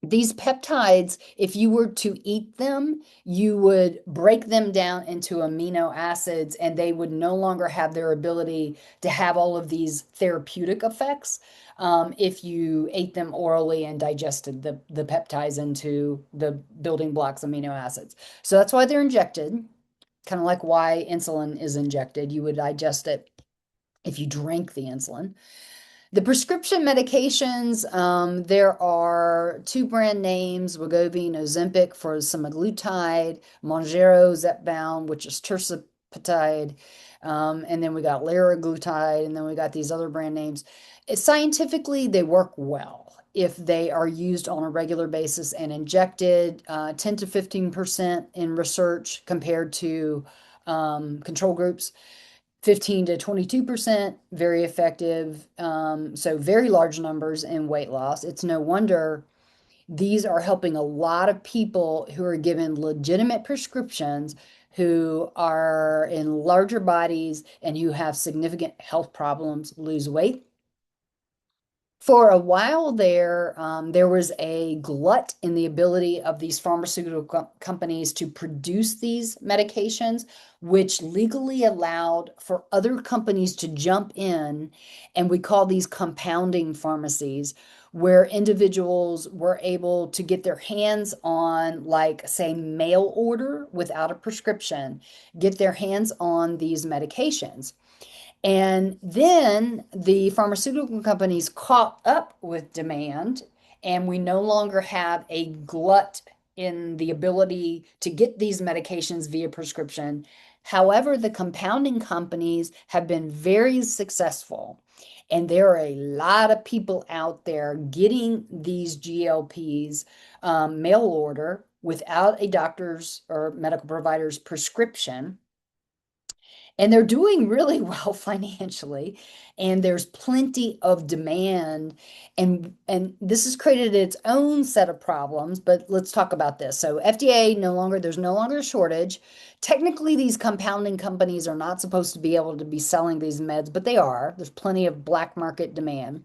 These peptides, if you were to eat them, you would break them down into amino acids and they would no longer have their ability to have all of these therapeutic effects if you ate them orally and digested the peptides into the building blocks amino acids. So that's why they're injected, kind of like why insulin is injected. You would digest it if you drank the insulin. The prescription medications, there are two brand names, Wegovy and Ozempic for semaglutide, Mounjaro, Zepbound, which is tirzepatide, and then we got liraglutide, and then we got these other brand names. Scientifically, they work well if they are used on a regular basis and injected 10 to 15% in research compared to control groups. 15 to 22%, very effective. So very large numbers in weight loss. It's no wonder these are helping a lot of people who are given legitimate prescriptions, who are in larger bodies and who have significant health problems, lose weight. For a while there, there was a glut in the ability of these pharmaceutical companies to produce these medications, which legally allowed for other companies to jump in, and we call these compounding pharmacies, where individuals were able to get their hands on, like, say, mail order without a prescription, get their hands on these medications. And then the pharmaceutical companies caught up with demand, and we no longer have a glut in the ability to get these medications via prescription. However, the compounding companies have been very successful, and there are a lot of people out there getting these GLPs mail order without a doctor's or medical provider's prescription, and they're doing really well financially, and there's plenty of demand, and this has created its own set of problems. But let's talk about this. So FDA, there's no longer a shortage. Technically, these compounding companies are not supposed to be able to be selling these meds, but they are. There's plenty of black market demand.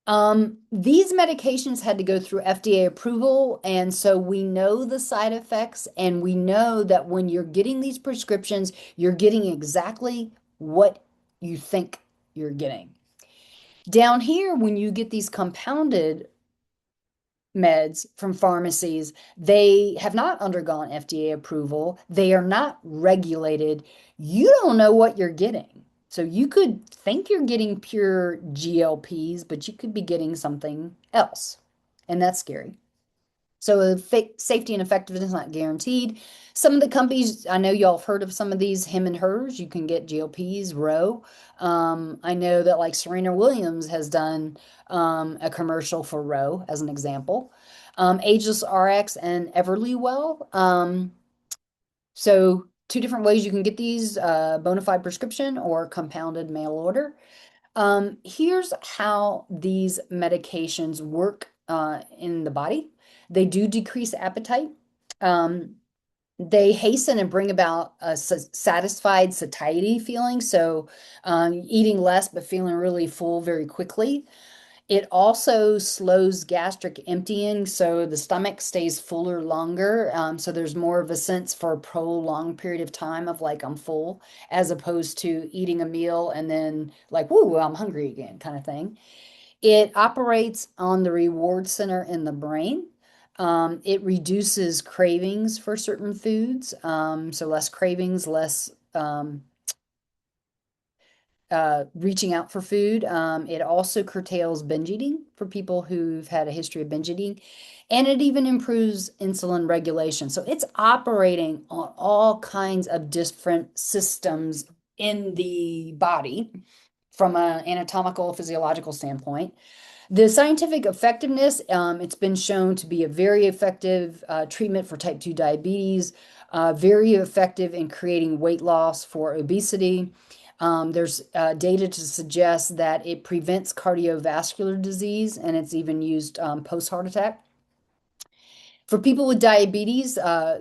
These medications had to go through FDA approval, and so we know the side effects, and we know that when you're getting these prescriptions, you're getting exactly what you think you're getting. Down here, when you get these compounded meds from pharmacies, they have not undergone FDA approval. They are not regulated. You don't know what you're getting. So you could think you're getting pure GLPs, but you could be getting something else. And that's scary. So safety and effectiveness is not guaranteed. Some of the companies, I know y'all have heard of some of these, Him and Hers. You can get GLPs, Roe. I know that like Serena Williams has done a commercial for Roe as an example. Ageless RX and Everlywell. So two different ways you can get these, bona fide prescription or compounded mail order. Here's how these medications work in the body. They do decrease appetite. Um, they hasten and bring about a satisfied satiety feeling. So eating less but feeling really full very quickly. It also slows gastric emptying, so the stomach stays fuller longer. So there's more of a sense for a prolonged period of time of like I'm full, as opposed to eating a meal and then like, whoo, I'm hungry again kind of thing. It operates on the reward center in the brain. It reduces cravings for certain foods. So less cravings, less reaching out for food. It also curtails binge eating for people who've had a history of binge eating, and it even improves insulin regulation. So it's operating on all kinds of different systems in the body from an anatomical, physiological standpoint. The scientific effectiveness, it's been shown to be a very effective treatment for type 2 diabetes, very effective in creating weight loss for obesity. There's data to suggest that it prevents cardiovascular disease, and it's even used post heart attack. For people with diabetes,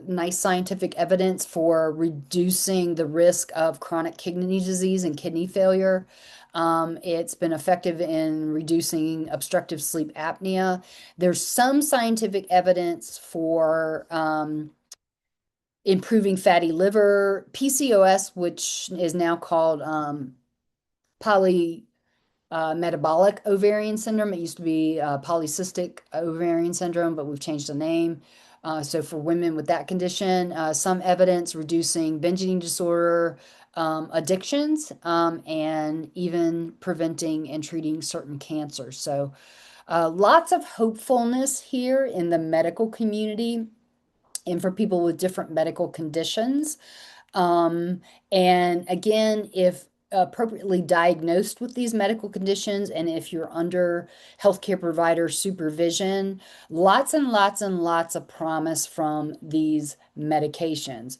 nice scientific evidence for reducing the risk of chronic kidney disease and kidney failure. It's been effective in reducing obstructive sleep apnea. There's some scientific evidence for improving fatty liver, PCOS, which is now called poly metabolic ovarian syndrome. It used to be polycystic ovarian syndrome, but we've changed the name. So for women with that condition, some evidence reducing binge eating disorder, addictions, and even preventing and treating certain cancers. So lots of hopefulness here in the medical community and for people with different medical conditions. Um, and again, if appropriately diagnosed with these medical conditions, and if you're under healthcare provider supervision, lots and lots and lots of promise from these medications.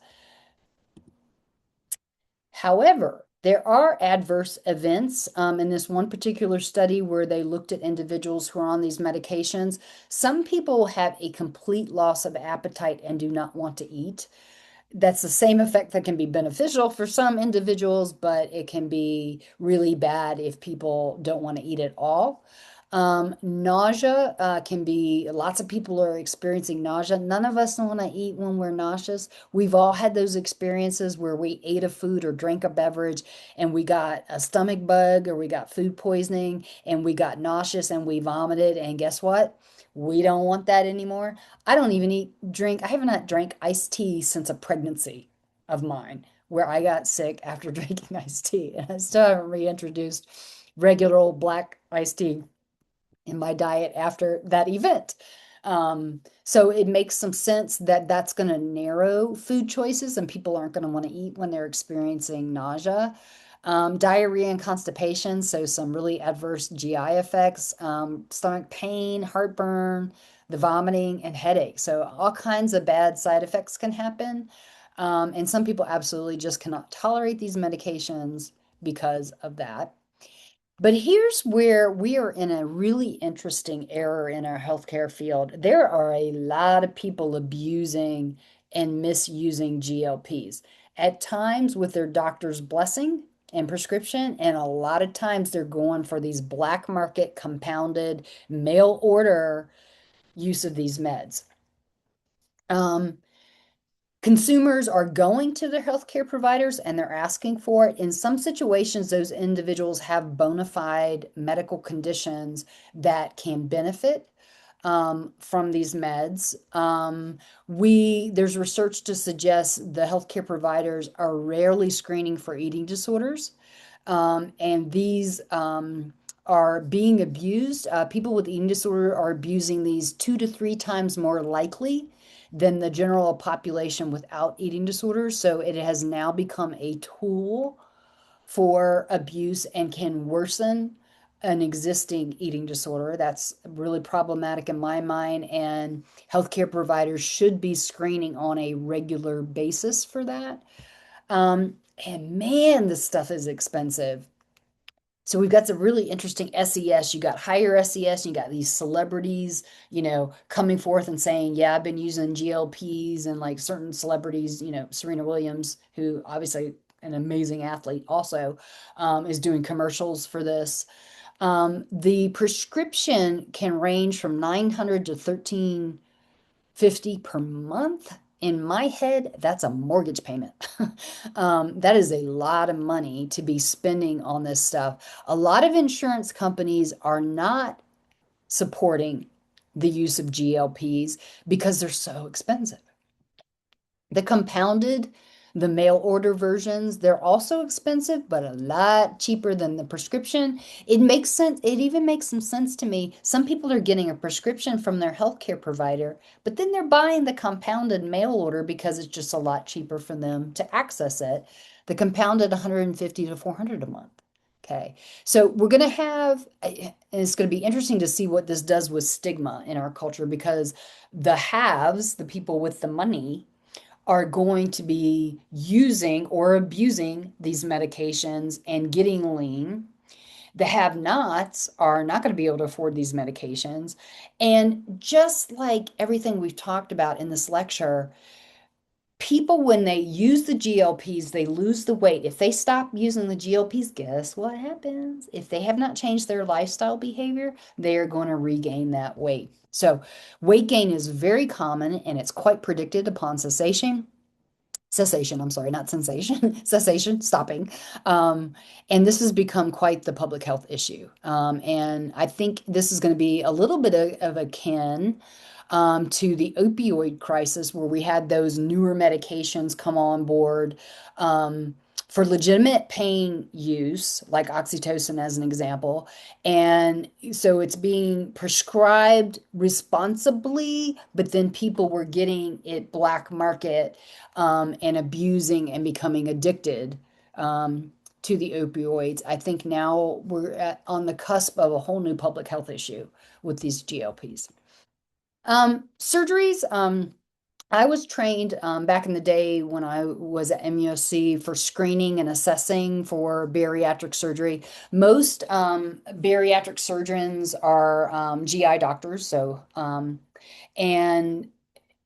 However, there are adverse events in this one particular study where they looked at individuals who are on these medications. Some people have a complete loss of appetite and do not want to eat. That's the same effect that can be beneficial for some individuals, but it can be really bad if people don't want to eat at all. Nausea can be, lots of people are experiencing nausea. None of us want to eat when we're nauseous. We've all had those experiences where we ate a food or drank a beverage and we got a stomach bug or we got food poisoning and we got nauseous and we vomited. And guess what? We don't want that anymore. I don't even I haven't had drank iced tea since a pregnancy of mine where I got sick after drinking iced tea. And I still haven't reintroduced regular old black iced tea in my diet after that event. So it makes some sense that that's going to narrow food choices and people aren't going to want to eat when they're experiencing nausea. Diarrhea and constipation, so some really adverse GI effects, stomach pain, heartburn, the vomiting, and headache. So all kinds of bad side effects can happen. And some people absolutely just cannot tolerate these medications because of that. But here's where we are in a really interesting era in our healthcare field. There are a lot of people abusing and misusing GLPs, at times with their doctor's blessing and prescription, and a lot of times they're going for these black market compounded mail order use of these meds. Um, Consumers are going to their healthcare providers and they're asking for it. In some situations, those individuals have bona fide medical conditions that can benefit from these meds. There's research to suggest the healthcare providers are rarely screening for eating disorders, and these are being abused. People with eating disorder are abusing these 2 to 3 times more likely than the general population without eating disorders. So it has now become a tool for abuse and can worsen an existing eating disorder. That's really problematic in my mind, and healthcare providers should be screening on a regular basis for that. And man, this stuff is expensive. So we've got some really interesting SES. You got higher SES, and you got these celebrities, coming forth and saying, yeah, I've been using GLPs, and like certain celebrities, Serena Williams, who obviously an amazing athlete also, is doing commercials for this. The prescription can range from 900 to 1350 per month. In my head, that's a mortgage payment. That is a lot of money to be spending on this stuff. A lot of insurance companies are not supporting the use of GLPs because they're so expensive. The compounded, the mail order versions, they're also expensive, but a lot cheaper than the prescription. It makes sense. It even makes some sense to me. Some people are getting a prescription from their healthcare provider, but then they're buying the compounded mail order because it's just a lot cheaper for them to access it. The compounded 150 to 400 a month. Okay. So we're going to have, and it's going to be interesting to see what this does with stigma in our culture, because the haves, the people with the money, are going to be using or abusing these medications and getting lean. The have-nots are not going to be able to afford these medications. And just like everything we've talked about in this lecture, people, when they use the GLPs, they lose the weight. If they stop using the GLPs, guess what happens? If they have not changed their lifestyle behavior, they are going to regain that weight. So weight gain is very common and it's quite predicted upon cessation, I'm sorry, not sensation, cessation, stopping. And this has become quite the public health issue. And I think this is going to be a little bit of akin to the opioid crisis, where we had those newer medications come on board for legitimate pain use, like oxytocin as an example. And so it's being prescribed responsibly, but then people were getting it black market and abusing and becoming addicted to the opioids. I think now we're on the cusp of a whole new public health issue with these GLPs. Surgeries. I was trained back in the day when I was at MUSC for screening and assessing for bariatric surgery. Most bariatric surgeons are GI doctors, and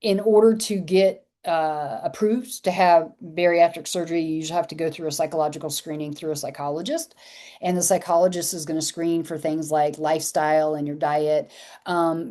in order to get approved to have bariatric surgery, you usually have to go through a psychological screening through a psychologist. And the psychologist is going to screen for things like lifestyle and your diet.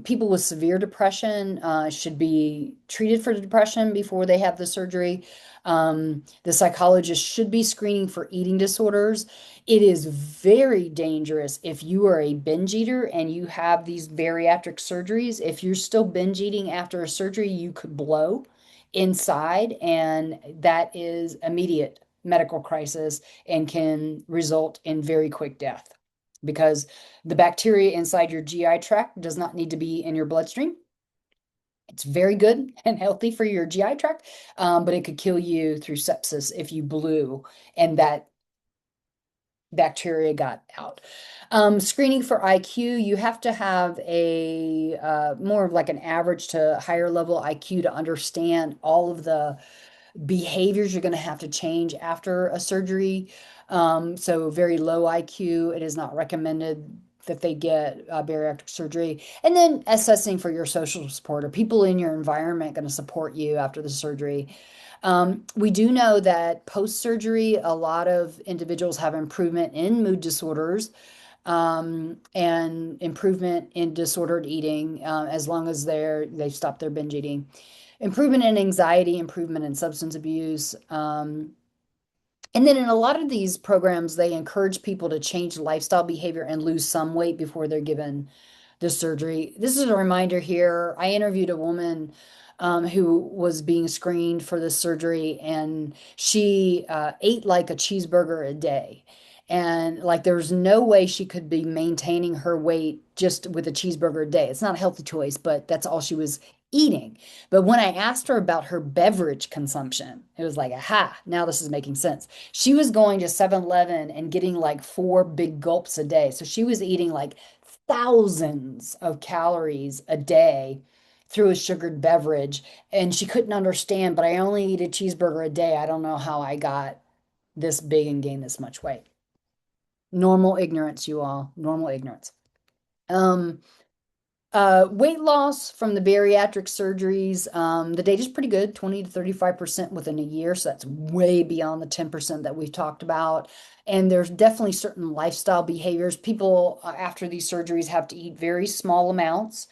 People with severe depression should be treated for depression before they have the surgery. The psychologist should be screening for eating disorders. It is very dangerous if you are a binge eater and you have these bariatric surgeries. If you're still binge eating after a surgery, you could blow inside, and that is immediate medical crisis and can result in very quick death, because the bacteria inside your GI tract does not need to be in your bloodstream. It's very good and healthy for your GI tract, but it could kill you through sepsis if you blew and that bacteria got out. Screening for IQ, you have to have a more of like an average to higher level IQ to understand all of the behaviors you're going to have to change after a surgery. So very low IQ, it is not recommended that they get bariatric surgery. And then assessing for your social support. Are people in your environment going to support you after the surgery? We do know that post-surgery, a lot of individuals have improvement in mood disorders and improvement in disordered eating as long as they've stopped their binge eating. Improvement in anxiety, improvement in substance abuse. And then in a lot of these programs, they encourage people to change lifestyle behavior and lose some weight before they're given the surgery. This is a reminder here. I interviewed a woman who was being screened for this surgery, and she ate like a cheeseburger a day. And like there was no way she could be maintaining her weight just with a cheeseburger a day. It's not a healthy choice, but that's all she was eating. But when I asked her about her beverage consumption, it was like, aha, now this is making sense. She was going to 7-Eleven and getting like 4 big gulps a day. So she was eating like thousands of calories a day through a sugared beverage. And she couldn't understand, but I only eat a cheeseburger a day. I don't know how I got this big and gained this much weight. Normal ignorance, you all. Normal ignorance. Weight loss from the bariatric surgeries, the data is pretty good, 20 to 35% within a year. So that's way beyond the 10% that we've talked about. And there's definitely certain lifestyle behaviors. People after these surgeries have to eat very small amounts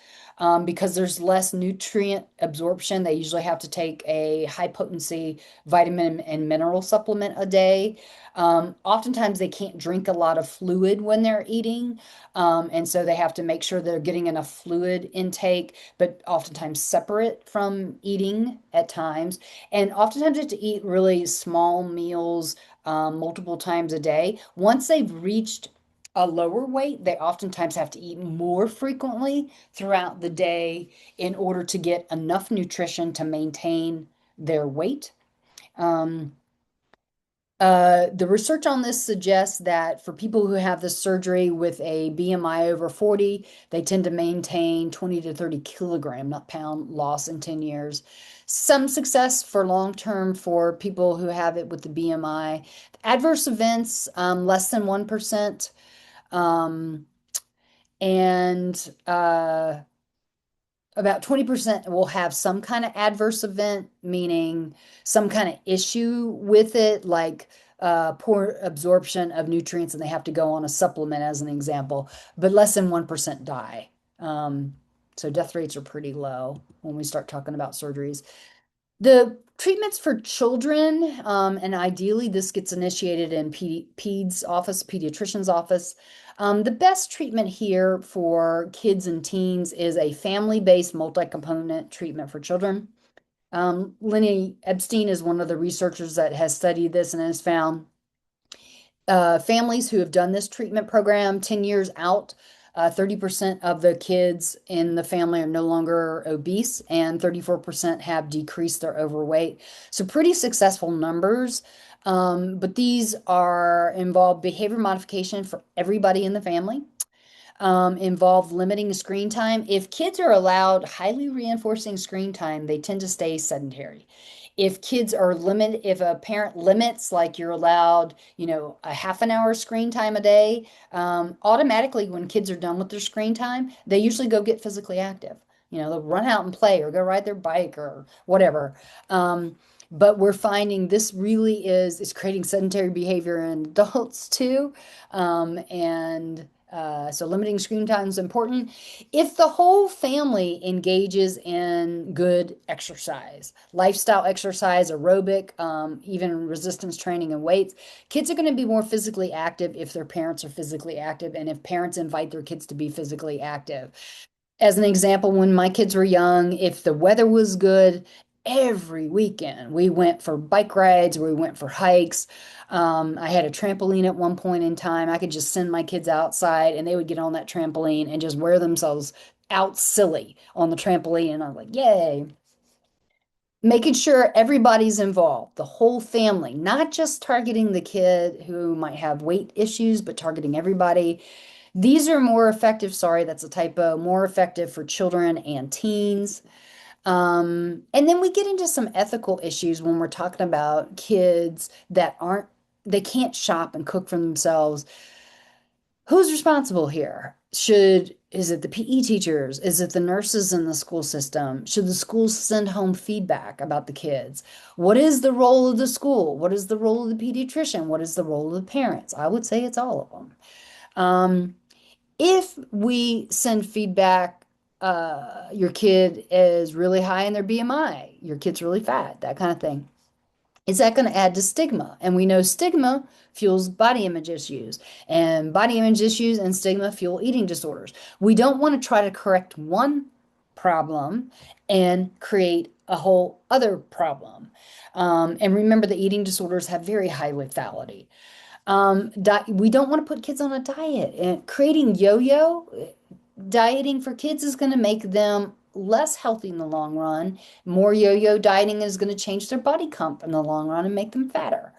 because there's less nutrient absorption. They usually have to take a high potency vitamin and mineral supplement a day. Oftentimes they can't drink a lot of fluid when they're eating. And so they have to make sure they're getting enough fluid intake, but oftentimes separate from eating at times. And oftentimes they have to eat really small meals multiple times a day. Once they've reached a lower weight, they oftentimes have to eat more frequently throughout the day in order to get enough nutrition to maintain their weight. The research on this suggests that for people who have this surgery with a BMI over 40, they tend to maintain 20 to 30 kilogram, not pound loss in 10 years. Some success for long term for people who have it with the BMI. Adverse events, less than 1%. Um, and about 20% will have some kind of adverse event, meaning some kind of issue with it, like poor absorption of nutrients, and they have to go on a supplement, as an example. But less than 1% die. So death rates are pretty low when we start talking about surgeries. The treatments for children, and ideally this gets initiated in peds office, pediatrician's office. The best treatment here for kids and teens is a family-based multi-component treatment for children. Lenny Epstein is one of the researchers that has studied this and has found families who have done this treatment program 10 years out, 30% of the kids in the family are no longer obese, and 34% have decreased their overweight. So pretty successful numbers. But these are involve behavior modification for everybody in the family, involve limiting screen time. If kids are allowed highly reinforcing screen time, they tend to stay sedentary. If kids are limited, if a parent limits, like you're allowed, a half an hour screen time a day, automatically when kids are done with their screen time, they usually go get physically active. They'll run out and play or go ride their bike or whatever. But we're finding this really is creating sedentary behavior in adults too. So limiting screen time is important. If the whole family engages in good exercise, lifestyle exercise, aerobic, even resistance training and weights, kids are going to be more physically active if their parents are physically active and if parents invite their kids to be physically active. As an example, when my kids were young, if the weather was good, every weekend we went for bike rides, we went for hikes. I had a trampoline at one point in time. I could just send my kids outside and they would get on that trampoline and just wear themselves out silly on the trampoline. And I'm like, yay. Making sure everybody's involved, the whole family, not just targeting the kid who might have weight issues, but targeting everybody. These are more effective, sorry, that's a typo, more effective for children and teens. And then we get into some ethical issues when we're talking about kids that they can't shop and cook for themselves. Who's responsible here? Is it the PE teachers? Is it the nurses in the school system? Should the schools send home feedback about the kids? What is the role of the school? What is the role of the pediatrician? What is the role of the parents? I would say it's all of them. If we send feedback, your kid is really high in their BMI, your kid's really fat, that kind of thing, is that going to add to stigma? And we know stigma fuels body image issues, and body image issues and stigma fuel eating disorders. We don't want to try to correct one problem and create a whole other problem. And remember, the eating disorders have very high lethality. We don't want to put kids on a diet, and creating yo-yo dieting for kids is going to make them less healthy in the long run. More yo-yo dieting is going to change their body comp in the long run and make them fatter.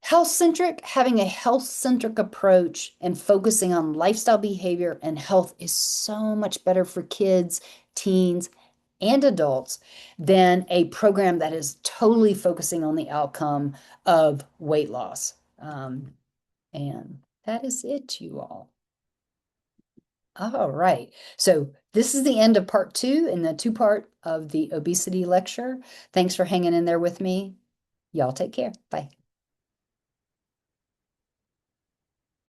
Health-centric, having a health-centric approach and focusing on lifestyle behavior and health is so much better for kids, teens, and adults than a program that is totally focusing on the outcome of weight loss. And that is it, you all. All right. So this is the end of part 2 in the 2-part of the obesity lecture. Thanks for hanging in there with me. Y'all take care. Bye.